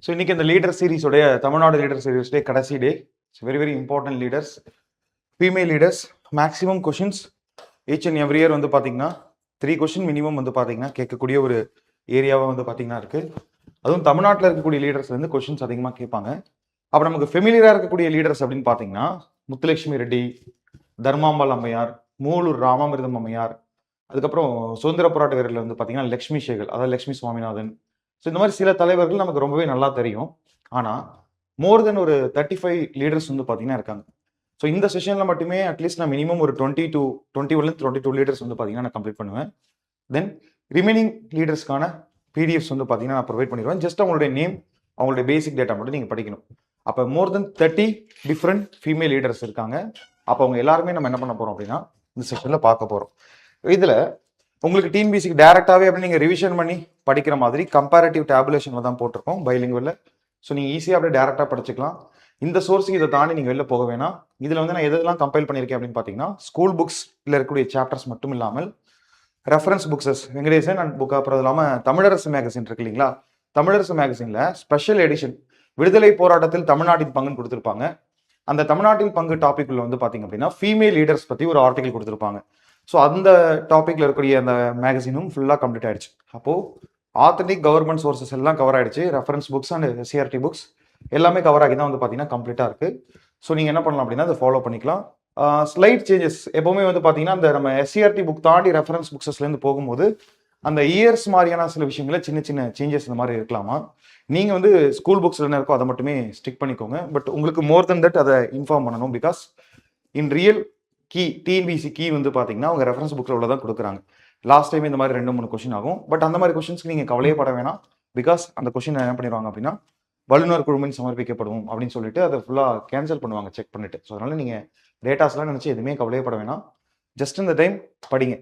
So இன்னைக்கு இந்த leader சீரிஸோடைய Tamil Nadu leader சீரிஸ்டே கடைசி டே. Very very important leaders, female leaders. Maximum questions each and every year வந்து பார்த்தீங்கன்னா 3 கொஷின் மினிமம் வந்து பார்த்தீங்கன்னா கேட்கக்கூடிய ஒரு ஏரியாவாக வந்து பார்த்தீங்கன்னா இருக்கு. அதுவும் தமிழ்நாட்டில் இருக்கக்கூடிய லீடர்ஸ் வந்து கொஷின்ஸ் அதிகமாக கேட்பாங்க. அப்போ நமக்கு ஃபெமிலியராக இருக்கக்கூடிய லீடர்ஸ் அப்படின்னு பார்த்தீங்கன்னா முத்துலட்சுமி ரெட்டி, தர்மாம்பாள் அம்மையார், மூலூர் ராமாமிர்தம் அம்மையார், அதுக்கப்புறம் சுதந்திர போராட்ட வீரர்கள் வந்து பார்த்தீங்கன்னா லக்ஷ்மி சேகல், அதாவது லக்ஷ்மி சுவாமிநாதன். ஸோ இந்த மாதிரி சில தலைவர்கள் நமக்கு ரொம்பவே நல்லா தெரியும். ஆனால் மோர் தென் ஒரு 35 லீடர்ஸ் வந்து பார்த்தீங்கன்னா இருக்காங்க. ஸோ இந்த செஷனில் மட்டுமே அட்லீஸ்ட் நான் மினிமம் ஒரு 22 லீடர்ஸ் வந்து பார்த்தீங்கன்னா நான் கம்ப்ளீட் பண்ணுவேன். தென் ரிமைனிங் லீடர்ஸ்க்கான பிடிஎஃப்ஸ் வந்து பார்த்தீங்கன்னா நான் ப்ரொவைட் பண்ணிடுவேன். ஜஸ்ட் அவங்களுடைய நேம், அவங்களுடைய பேசிக் டேட்டா மட்டும் நீங்கள் படிக்கணும். அப்போ மோர் தென் 30 டிஃப்ரெண்ட் ஃபீமேல் லீடர்ஸ் இருக்காங்க. அப்போ அவங்க எல்லாருமே நம்ம என்ன பண்ண போகிறோம் அப்படின்னா இந்த செஷனில் பார்க்க போகிறோம். இதில் உங்களுக்கு டிஎன்பிசிக்கு டேரெக்டாகவே அப்படி நீங்கள் ரிவிஷன் பண்ணி படிக்கிற மாதிரி கம்பேரட்டிவ் டேபுலேஷனில் தான் போட்டிருக்கோம் பைலிங்குவலில். ஸோ நீங்கள் ஈஸியாக அப்படியே டேரெக்டாக படிச்சுக்கலாம். இந்த சோர்ஸுக்கு இதை தாண்டி நீங்கள் வெளில போக வேணாம். இதில் வந்து நான் எதெல்லாம் கம்பைல் பண்ணியிருக்கேன் அப்படின்னு பார்த்தீங்கன்னா ஸ்கூல் புக்ஸில் இருக்கக்கூடிய சாப்டர்ஸ் மட்டும் இல்லாமல் ரெஃபரன்ஸ் புக்ஸஸ் வெங்கடேசன் அண்ட் புக், அப்புறம் இல்லாமல் தமிழரசு மேகசின் இருக்கு இல்லைங்களா, தமிழரசு மேகசினில் ஸ்பெஷல் எடிஷன் விடுதலை போராட்டத்தில் தமிழ்நாட்டின் பங்குன்னு கொடுத்துருப்பாங்க. அந்த தமிழ்நாட்டின் பங்கு டாபிக்ல வந்து பார்த்தீங்க அப்படின்னா ஃபீமேல் லீடர்ஸ் பற்றி ஒரு ஆர்டிகல் கொடுத்துருப்பாங்க. ஸோ அந்த டாப்பிக்கில் இருக்கக்கூடிய அந்த மேகசினும் ஃபுல்லாக கம்ப்ளீட் ஆயிடுச்சு. அப்போது ஆத்தென்டிக் கவர்மெண்ட் சோர்சஸ் எல்லாம் கவர் ஆயிடுச்சு. Reference books and CRT books எல்லாமே கவர் ஆகி தான் வந்து பார்த்தீங்கன்னா கம்ப்ளீட்டாக இருக்குது. ஸோ நீங்கள் என்ன பண்ணலாம் அப்படின்னா அதை ஃபாலோ பண்ணிக்கலாம். ஸ்லைட் சேஞ்சஸ் எப்போவுமே வந்து பார்த்தீங்கன்னா அந்த நம்ம எஸ்சிஆர்டி புக் தாண்டி ரெஃபரன்ஸ் புக்ஸஸ்லேருந்து போகும்போது அந்த இயர்ஸ் மாதிரியான சில விஷயங்கள சின்ன சின்ன சேஞ்சஸ் இந்த மாதிரி இருக்கலாமா. நீங்கள் வந்து ஸ்கூல் புக்ஸில் என்ன இருக்கோ அதை மட்டுமே ஸ்டிக் பண்ணிக்கோங்க. பட் உங்களுக்கு மோர் தென் தட் அதை இன்ஃபார்ம் பண்ணணும். Because in real key TNPSC key வந்து பார்த்தீங்கன்னா அவங்க ரெஃபரன்ஸ் புக்கில் உள்ளதான் கொடுக்குறாங்க. லாஸ்ட் டைம் இந்த மாதிரி 2-3 கொஷின் ஆகும். பட் அந்த மாதிரி கொஷின்ஸ்க்கு நீங்கள் கவலையே பட வேணாம். பிகாஸ் அந்த கொஷின் என்ன பண்ணிடுவாங்க அப்படின்னா வல்லுநர் குழுமின் சமர்ப்பிக்கப்படும் அப்படின்னு சொல்லிட்டு அதை ஃபுல்லாக கேன்சல் பண்ணுவாங்க செக் பண்ணிட்டு. ஸோ அதனால நீங்கள் டேட்டாஸ்லாம் நினச்சி எதுவுமே கவலையப்பட வேணாம். ஜஸ்ட் இந்த டைம் படிங்க.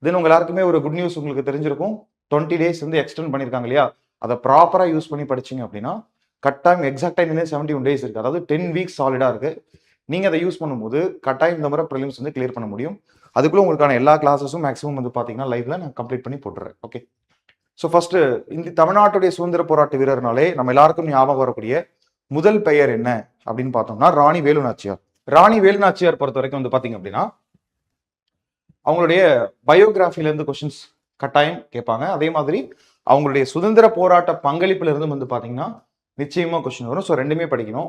தென் உங்க எல்லாருக்குமே ஒரு குட் நியூஸ் உங்களுக்கு தெரிஞ்சிருக்கும். 20 days வந்து எக்ஸ்டெண்ட் பண்ணியிருக்காங்க இல்லையா, அதை ப்ராப்பராக யூஸ் பண்ணி படிச்சிங்க அப்படின்னா கட்டாயம் எக்ஸாக்டாக இன்னும் 71 days இருக்குது. அதாவது 10 weeks சாலிடாக இருக்குது. நீங்கள் அதை யூஸ் பண்ணும்போது கட்டாயம் இந்த முறை ப்ரிலிம்ஸ் வந்து கிளியர் பண்ண முடியும். அதுக்குள்ளே உங்களுக்கான எல்லா கிளாஸஸும் மேக்ஸிமம் வந்து பார்த்தீங்கன்னா லைவ்ல நான் கம்ப்ளீட் பண்ணி போட்டுறேன். ஓகே, ஸோ ஃபர்ஸ்ட் இந்த தமிழ்நாட்டுடைய சுதந்திர போராட்ட வீரர்னாலே நம்ம எல்லாருக்கும் ஞாபகம் வரக்கூடிய முதல் பெயர் என்ன அப்படின்னு பார்த்தோம்னா ராணி வேலு நாச்சியார். ராணி வேலு நாச்சியார் பொறுத்த வரைக்கும் வந்து பார்த்தீங்க அப்படின்னா அவங்களுடைய பயோகிராஃபிலேருந்து கொஷின்ஸ் கட்டாயம் கேட்பாங்க. அதே மாதிரி அவங்களுடைய சுதந்திர போராட்ட பங்களிப்புல இருந்து வந்து பார்த்தீங்கன்னா நிச்சயமா கொஸ்டின் வரும். ஸோ ரெண்டுமே படிக்கணும்.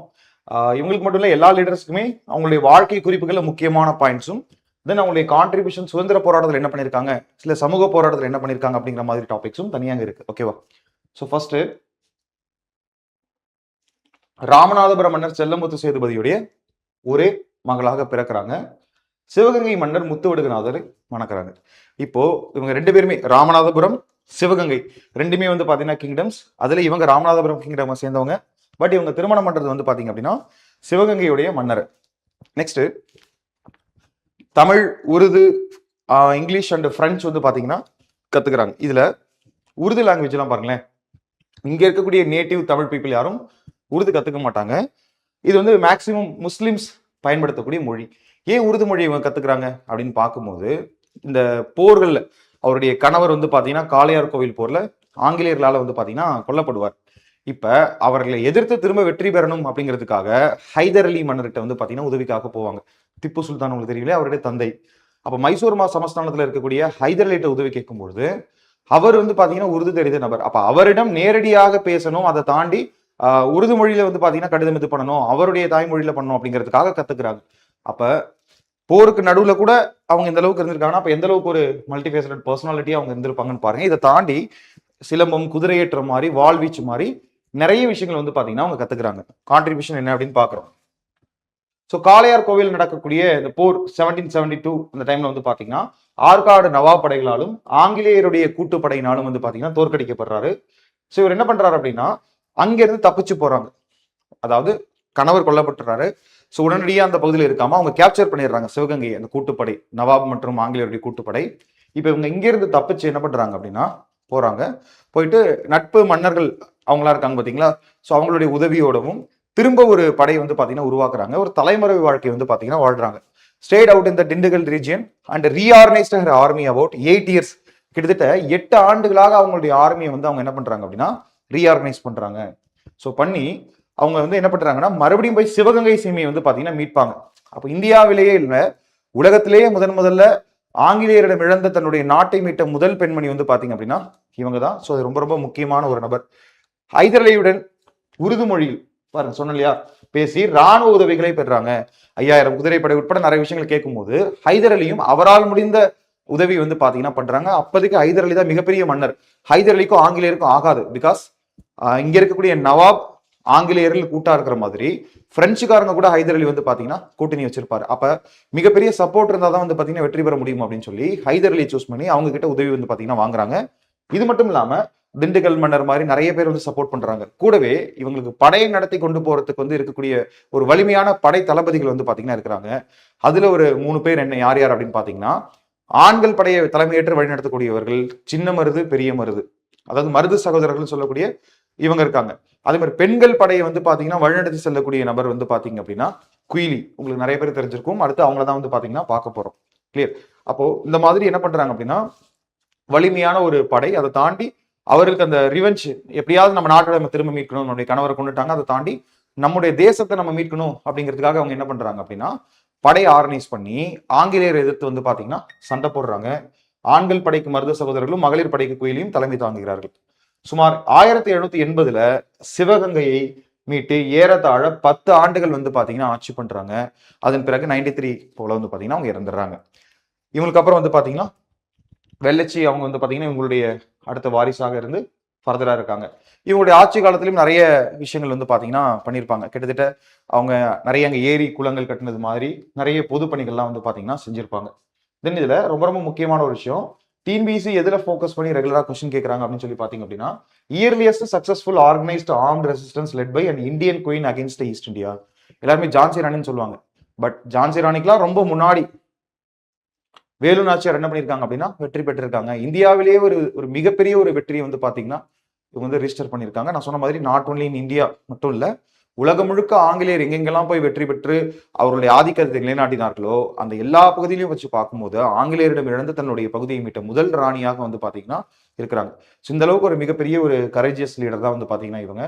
இவங்களுக்கு மட்டும் இல்லை, எல்லா லீடர்ஸ்க்குமே அவங்களுடைய வாழ்க்கை குறிப்புகளில் முக்கியமான பாயிண்ட்ஸும், தென் அவங்களுடைய கான்ட்ரிபியூஷன் சுதந்திர போராட்டத்தில் என்ன பண்ணியிருக்காங்க, சில சமூக போராட்டத்தில் என்ன பண்ணியிருக்காங்க அப்படிங்கிற மாதிரி டாபிக்ஸும் தனியாக இருக்கு. ஓகேவா? ஸோ ஃபர்ஸ்ட் ராமநாதபுரம் மன்னர் செல்லமுத்து சேதுபதியுடைய ஒரே மகளாக பிறக்கிறாங்க. சிவகங்கை மன்னர் முத்துவடுகநாதரை மணக்கிறாங்க. இப்போ இவங்க 2 பேருமே ராமநாதபுரம் சிவகங்கை ரெண்டுமே வந்து பாத்தீங்கன்னா கிங்டம்ஸ். அதுல இவங்க ராமநாதபுரம் கிங்டம் சேர்ந்தவங்க. பட் இவங்க திருமணம் பண்றது வந்து பாத்தீங்க அப்படின்னா சிவகங்கையுடைய மன்னர். Next Tamil, Urdu, English and French வந்து பாத்தீங்கன்னா கத்துக்கிறாங்க. இதுல உருது லாங்குவேஜ் எல்லாம் பாருங்களேன், இங்க இருக்கக்கூடிய நேட்டிவ் தமிழ் பீப்புள் யாரும் உருது கத்துக்க மாட்டாங்க. இது வந்து மேக்சிமம் முஸ்லிம்ஸ் பயன்படுத்தக்கூடிய மொழி. ஏன் உருது மொழி இவங்க கத்துக்கிறாங்க அப்படின்னு பார்க்கும்போது இந்த போர்கள்ல அவருடைய கணவர் வந்து பாத்தீங்கன்னா காளையார் கோவில் போர்ல ஆங்கிலேயர்களால வந்து பாத்தீங்கன்னா கொல்லப்படுவார். இப்ப அவர்களை எதிர்த்து திரும்ப வெற்றி பெறணும் அப்படிங்கிறதுக்காக ஹைதர் அலி மன்னர்கிட்ட வந்து பாத்தீங்கன்னா உதவிக்காக போவாங்க. திப்பு சுல்தான் உங்களுக்கு தெரியல, அவருடைய தந்தை. அப்ப மைசூர் சமஸ்தானத்துல இருக்கக்கூடிய ஹைதர் அலிட்ட உதவி கேட்கும் பொழுது அவர் வந்து பாத்தீங்கன்னா உருது தெரிந்த நபர். அப்ப அவரிடம் நேரடியாக பேசணும், அதை தாண்டி உருது மொழியில வந்து பாத்தீங்கன்னா கடிதம் இது பண்ணணும், அவருடைய தாய்மொழியில பண்ணணும் அப்படிங்கிறதுக்காக கத்துக்கிறாங்க. அப்ப போருக்கு நடுவுல கூட அவங்க இந்த அளவுக்கு இருந்திருக்காங்கன்னா அப்ப எந்த அளவுக்கு ஒரு மல்டிஃபேசட் பர்சனாலிட்டி அவங்க இருந்திருப்பாங்கன்னு பாருங்க. இதை தாண்டி சிலம்பம், குதிரையேற்ற மாதிரி, வாழ்வீச்சு மாதிரி நிறைய விஷயங்கள் வந்து பாத்தீங்கன்னா அவங்க கத்துக்கிறாங்க. கான்ட்ரிபியூஷன் என்ன அப்படின்னு பாக்குறோம். ஸோ காளையார் கோவில் நடக்கக்கூடிய இந்த போர் 1772 அந்த டைம்ல வந்து பாத்தீங்கன்னா ஆற்காடு நவாப் படைகளாலும் ஆங்கிலேயருடைய கூட்டுப்படையினாலும் வந்து பாத்தீங்கன்னா தோற்கடிக்கப்படுறாரு. ஸோ இவர் என்ன பண்றாரு அப்படின்னா அங்கிருந்து தப்பிச்சு போறாங்க. அதாவது கணவர் கொல்லப்பட்டுறாரு. ஸோ உடனடியாக அந்த பகுதியில் இருக்காம அவங்க கேப்சர் பண்ணிடுறாங்க சிவகங்கை, அந்த கூட்டுப்படை, நவாப் மற்றும் ஆங்கிலேயருடைய கூட்டுப்படை. இப்போ இவங்க இங்கிருந்து தப்பிச்சு என்ன பண்றாங்க அப்படின்னா போறாங்க. போயிட்டு நட்பு மன்னர்கள் அவங்களா இருக்காங்க பாத்தீங்களா, ஸோ அவங்களுடைய உதவியோடவும் திரும்ப ஒரு படை வந்து பாத்தீங்கன்னா உருவாக்குறாங்க. ஒரு தலைமறைவு வாழ்க்கை வந்து பாத்தீங்கன்னா வாழ்றாங்க. Stayed out in the Dindigul region and reorganised her army about 8 years. கிட்டத்தட்ட 8 ஆண்டுகளாக அவங்களுடைய ஆர்மியை வந்து அவங்க என்ன பண்றாங்க அப்படின்னா ரீஆர்கனைஸ் பண்றாங்க. ஸோ பண்ணி அவங்க வந்து என்ன பண்றாங்கன்னா மறுபடியும் போய் சிவகங்கை சீமையை வந்து பாத்தீங்கன்னா மீட்பாங்க. அப்போ இந்தியாவிலேயே இல்லை, உலகத்திலேயே முதல்ல ஆங்கிலேயரிடம் இழந்த தன்னுடைய நாட்டை மீட்ட முதல் பெண்மணி வந்து பாத்தீங்க அப்படின்னா இவங்க தான். ஸோ அது ரொம்ப ரொம்ப முக்கியமான ஒரு நபர். ஹைதர் அலியுடன் உருது மொழியில் பாருங்க சொன்ன இல்லையா பேசி ராணுவ உதவிகளை பெறாங்க. 5000 குதிரைப்படை உட்பட நிறைய விஷயங்கள் கேட்கும்போது ஹைதர் அலியும் அவரால் முடிந்த உதவி வந்து பாத்தீங்கன்னா பண்றாங்க. அப்போதைக்கு ஹைதர் அலி தான் மிகப்பெரிய மன்னர். ஹைதர் அலிக்கும் ஆங்கிலேயருக்கும் ஆகாது. பிகாஸ் இங்க இருக்கக்கூடிய நவாப் ஆங்கிலேயர்கள் கூட்டா இருக்கிற மாதிரி பிரெஞ்சுக்காரங்க கூட ஹைதர் அலி வந்து பாத்தீங்கன்னா கூட்டணி வச்சிருப்பாரு. அப்ப மிகப்பெரிய சப்போர்ட் இருந்தா தான் வந்து பாத்தீங்கன்னா வெற்றி பெற முடியும் அப்படின்னு சொல்லி ஹைதர் அலி சூஸ் பண்ணி அவங்க கிட்ட உதவி வந்து பாத்தீங்கன்னா வாங்குறாங்க. இது மட்டும் இல்லாம திண்டுக்கல் மன்னர் மாதிரி நிறைய பேர் வந்து சப்போர்ட் பண்றாங்க. கூடவே இவங்களுக்கு படையை நடத்தி கொண்டு போறதுக்கு வந்து இருக்கக்கூடிய ஒரு வலிமையான படை தளபதிகள் வந்து பாத்தீங்கன்னா இருக்கிறாங்க. அதுல ஒரு 3 பேர் என்ன யார் யார் அப்படின்னு பாத்தீங்கன்னா, ஆண்கள் படையை தலைமையேற்று வழிநடத்தக்கூடியவர்கள் சின்ன மருது பெரிய மருது, அதாவது மருது சகோதரர்கள் சொல்லக்கூடிய இவங்க இருக்காங்க. அதே மாதிரி பெண்கள் படையை வந்து பாத்தீங்கன்னா வழிநடத்தி செல்லக்கூடிய நபர் வந்து பாத்தீங்க அப்படின்னா குயிலி, உங்களுக்கு நிறைய பேர் தெரிஞ்சிருக்கும். அடுத்து அவங்கள தான் வந்து பாத்தீங்கன்னா பார்க்க போறோம். கிளியர். அப்போ இந்த மாதிரி என்ன பண்றாங்க அப்படின்னா வலிமையான ஒரு படை, அதை தாண்டி அவருக்கு அந்த ரிவெஞ்ச் எப்படியாவது நம்ம நாட்டை நம்ம திரும்ப மீட்கணும், நம்முடைய கணவரை கொண்டுட்டாங்க, அதை தாண்டி நம்முடைய தேசத்தை நம்ம மீட்கணும் அப்படிங்கிறதுக்காக அவங்க என்ன பண்றாங்க அப்படின்னா படையை ஆர்கனைஸ் பண்ணி ஆங்கிலேயர் எதிர்த்து வந்து பாத்தீங்கன்னா சண்டை போடுறாங்க. ஆண்கள் படைக்கு மருது சகோதரர்களும் மகளிர் படைக்கு குயிலியும் தலைமை தாங்குகிறார்கள். சுமார் 1780 சிவகங்கையை மீட்டு ஏறத்தாழ 10 ஆண்டுகள் வந்து பாத்தீங்கன்னா ஆட்சி பண்றாங்க. அதன் பிறகு 93 போல வந்து பாத்தீங்கன்னா அவங்க இறந்துடுறாங்க. இவங்களுக்கு அப்புறம் வந்து பாத்தீங்கன்னா வெள்ளச்சி அவங்க வந்து பாத்தீங்கன்னா இவங்களுடைய அடுத்த வாரிசாக இருந்து ஃபர்தரா இருக்காங்க. இவங்களுடைய ஆட்சி காலத்திலும் நிறைய விஷயங்கள் வந்து பாத்தீங்கன்னா பண்ணியிருப்பாங்க. கிட்டத்தட்ட அவங்க நிறைய அங்கே ஏரி குளங்கள் கட்டினது மாதிரி நிறைய பொது பணிகள்லாம் வந்து பாத்தீங்கன்னா செஞ்சிருப்பாங்க. தென் இதுல ரொம்ப ரொம்ப முக்கியமான ஒரு விஷயம், டிஎன்பிஎஸ்சி எதுல ஃபோக்கஸ் பண்ணி ரெகுலரா கொஸ்டின் கேட்கறாங்க அப்படின்னு சொல்லி பாத்தீங்க அப்படின்னா earliest successful organised armed resistance led by and Indian queen against East India. எல்லாருமே ஜான்சி ராணின்னு சொல்லுவாங்க. பட் ஜான்சி ராணிக்கெல்லாம் ரொம்ப முன்னாடி வேலு நாச்சியார் என்ன பண்ணியிருக்காங்க அப்படின்னா வெற்றி பெற்றிருக்காங்க. இந்தியாவிலேயே ஒரு மிகப்பெரிய ஒரு வெற்றியை வந்து பாத்தீங்கன்னா இவங்க வந்து ரிஜிஸ்டர் பண்ணியிருக்காங்க. நான் சொன்ன மாதிரி நாட் ஒன்லி இன் இந்தியா மட்டும் இல்ல, உலகம் முழுக்க ஆங்கிலேயர் எங்கெங்கெல்லாம் போய் வெற்றி பெற்று அவருடைய ஆதிக்கத்தை நிலைநாட்டினார்களோ அந்த எல்லா பகுதியிலையும் வச்சு பார்க்கும்போது ஆங்கிலேயரிடம் இழந்து தன்னுடைய பகுதியை மீட்ட முதல் ராணியாக வந்து பாத்தீங்கன்னா இருக்கிறாங்க. ஸோ இந்த அளவுக்கு ஒரு மிகப்பெரிய ஒரு கரேஜியஸ் லீடர் தான் வந்து பாத்தீங்கன்னா இவங்க.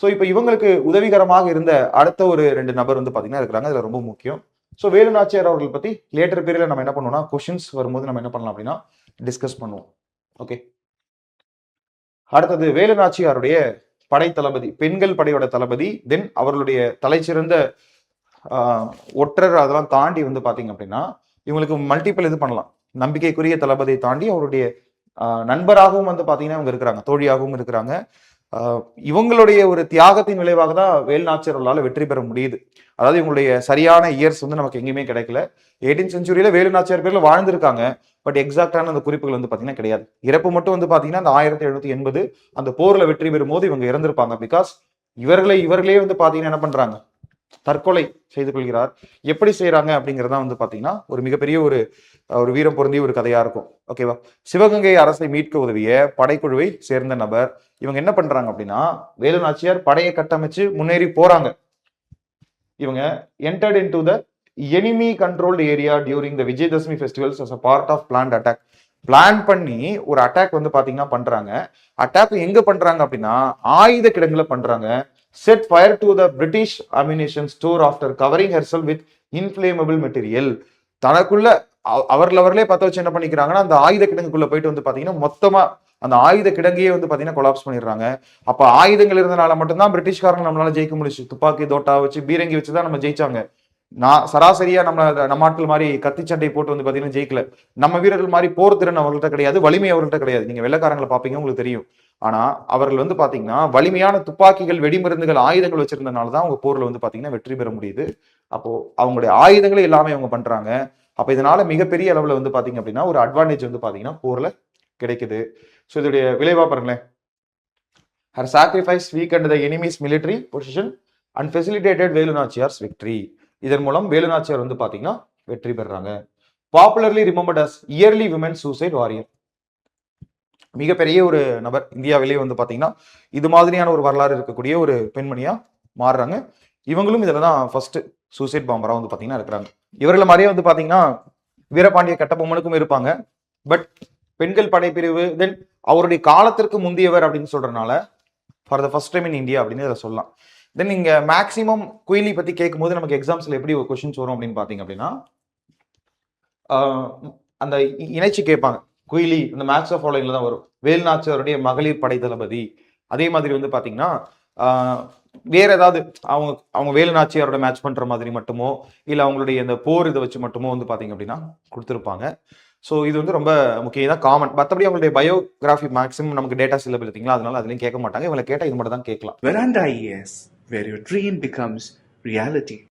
ஸோ இப்போ இவங்களுக்கு உதவிகரமாக இருந்த அடுத்த ஒரு 2 நபர் வந்து பாத்தீங்கன்னா இருக்கிறாங்க. இதுல ரொம்ப முக்கியம். ஸோ வேலு நாச்சியார் அவர்கள் பத்தி லேட்டர் பீரியட்ல நம்ம என்ன பண்ணுவோம்னா கொஸ்டின்ஸ் வரும்போது நம்ம என்ன பண்ணலாம் அப்படின்னா டிஸ்கஸ் பண்ணுவோம். ஓகே, அடுத்தது வேலு நாச்சியாருடைய படை தளபதி, பெண்கள் படையோட தளபதி, தென் அவர்களுடைய தலைச்சிறந்த ஒற்றர் அதெல்லாம் தாண்டி வந்து பாத்தீங்க அப்படின்னா இவங்களுக்கு மல்டிபிள் இது பண்ணலாம். நம்பிக்கைக்குரிய தளபதியை தாண்டி அவருடைய நண்பராகவும் வந்து பாத்தீங்கன்னா இவங்க இருக்கிறாங்க, தோழியாகவும் இருக்கிறாங்க. இவங்களுடைய ஒரு தியாகத்தின் விளைவாக தான் வேலு நாச்சியார்களால வெற்றி பெற முடியுது. அதாவது இவங்களுடைய சரியான இயர்ஸ் வந்து நமக்கு எங்கேயுமே கிடைக்கல. 18th செஞ்சுரியில வேலு நாச்சியார் பேர்ல வாழ்ந்திருக்காங்க. பட் எக்ஸாக்டான அந்த குறிப்புகள் வந்து பாத்தீங்கன்னா கிடையாது. இறப்பு மட்டும் வந்து பாத்தீங்கன்னா அந்த 1780 அந்த போர்ல வெற்றி பெறும் போது இவங்க இறந்திருப்பாங்க. பிகாஸ் இவர்களே வந்து பாத்தீங்கன்னா என்ன பண்றாங்க, தற்கொலை செய்து கொள்கிறார். எப்படி செய்யறாங்க அப்படிங்கறதா வந்து பாத்தீங்கன்னா ஒரு மிகப்பெரிய ஒரு வீரம் பொருந்திய ஒரு கதையா இருக்கும். ஓகேவா. சிவகங்கை அரசை மீட்க உதவிய படைக்குழுவை சேர்ந்த நபர். இவங்க என்ன பண்றாங்க அப்படின்னா வேலு நாச்சியார் படையை கட்டமைச்சு முன்னேறி போறாங்க. இவங்க entered into the enemy controlled area during the Vijayadashami festivals as a part of planned attack. Plan பண்ணி ஒரு அட்டாக் வந்து பாத்தீங்கன்னா பண்றாங்க. அட்டாக் எங்க பண்றாங்க அப்படின்னா ஆயுத கிடங்குல பண்றாங்க. set fire to the British ammunition store after covering herself with inflammable material. தனக்குள்ள அவர்களே பத்த வச்சு என்ன பண்ணிக்கிறாங்கன்னா அந்த ஆயுத கிடங்குக்குள்ள போயிட்டு வந்து பாத்தீங்கன்னா மொத்தமா அந்த ஆயுத கிடங்கையே வந்து பாத்தீங்கன்னா கொலாப்ஸ் பண்ணிடுறாங்க. அப்ப ஆயுதங்கள் இருந்தனால மட்டும்தான் பிரிட்டிஷ்காரங்க நம்மளால ஜெயிக்க முடிச்சு. துப்பாக்கி தோட்டா வச்சு பீரங்கி வச்சுதான் நம்ம ஜெயிச்சாங்க. சராசரியா நம்ம ஆட்கள் மாதிரி கத்தி சண்டை போட்டு வந்து பாத்தீங்கன்னா ஜெயிக்கல. நம்ம வீரர்கள் மாதிரி போர் திறன் அவர்கள்ட்ட கிடையாது, வலிமை அவர்கள்ட்ட கிடையாது. நீங்க வெள்ளக்காரங்களை பாப்பீங்க, உங்களுக்கு தெரியும். ஆனா அவர்கள் வந்து பாத்தீங்கன்னா வலிமையான துப்பாக்கிகள், வெடிமருந்துகள், ஆயுதங்கள் வச்சிருந்தனாலதான் அவங்க போர்ல வந்து பாத்தீங்கன்னா வெற்றி பெற முடியுது. அப்போ அவங்களுடைய ஆயுதங்களே எல்லாமே அவங்க பண்றாங்க. அப்ப இதனால மிகப்பெரிய அளவுல வந்து பாத்தீங்க அப்படின்னா ஒரு அட்வான்டேஜ் வந்து பாத்தீங்கன்னா போர்ல கிடைக்குது. ஸோ இதோடைய விளைவா பாருங்களேன், her sacrifice weakened the enemy's military position and facilitated Velu Nachiyars victory. இதன் மூலம் வேலு நாச்சியார் வந்து பாத்தீங்கன்னா வெற்றி பெறாங்க. Popularly remembered as early women suicide warrior. மிகப்பெரிய ஒரு நபர். இந்தியாவிலேயே வந்து பாத்தீங்கன்னா இது மாதிரியான ஒரு வரலாறு இருக்கக்கூடிய ஒரு பெண்மணியா மாறுறாங்க. இவங்களும் இதுலதான் ஃபர்ஸ்ட் சூசைட் பாம்பரா வந்து பாத்தீங்கன்னா இருக்கிறாங்க. இவர்களை மாதிரியே வந்து பாத்தீங்கன்னா வீரபாண்டிய கட்டபொம்மனுக்கும் இருப்பாங்க. பட் பெண்கள் படைப்பிரிவு, தென் அவருடைய காலத்திற்கு முந்தியவர் அப்படின்னு சொல்றதுனால for the first time in India அப்படின்னு இதில் சொல்லலாம். தென் நீங்கள் மேக்ஸிமம் குயிலி பற்றி கேட்கும்போது நமக்கு எக்ஸாம்ஸில் எப்படி ஒரு கொஷின்ஸ் வரும் அப்படின்னு பார்த்தீங்க அப்படின்னா, அந்த இணைச்சி கேட்பாங்க. குயிலி இந்த மேக்ஸ் ஆஃப் ஃபாலோயிங்ல தான் வரும். வேலுநாச்சியாருடைய மகளிர் படை தளபதி. அதே மாதிரி வந்து பார்த்தீங்கன்னா, வேற ஏதாவது அவங்க வேலுநாச்சியாரோட மேட்ச் பண்ற மாதிரி மட்டுமோ, இல்லை அவங்களுடைய இந்த போர் இதை வச்சு மட்டுமோ வந்து பார்த்தீங்க அப்படின்னா கொடுத்துருப்பாங்க. ஸோ இது வந்து ரொம்ப முக்கியம், தான் காமன். மற்றபடி அவங்களுடைய பயோகிராஃபி மேக்ஸிமம் நமக்கு டேட்டா சிலபஸ் பார்த்தீங்களா, அதனால அதுலையும் கேட்க மாட்டாங்க. இவங்களை கேட்டால் இது மட்டும் தான் கேட்கலாம். Veranda IAS, where your dream becomes reality.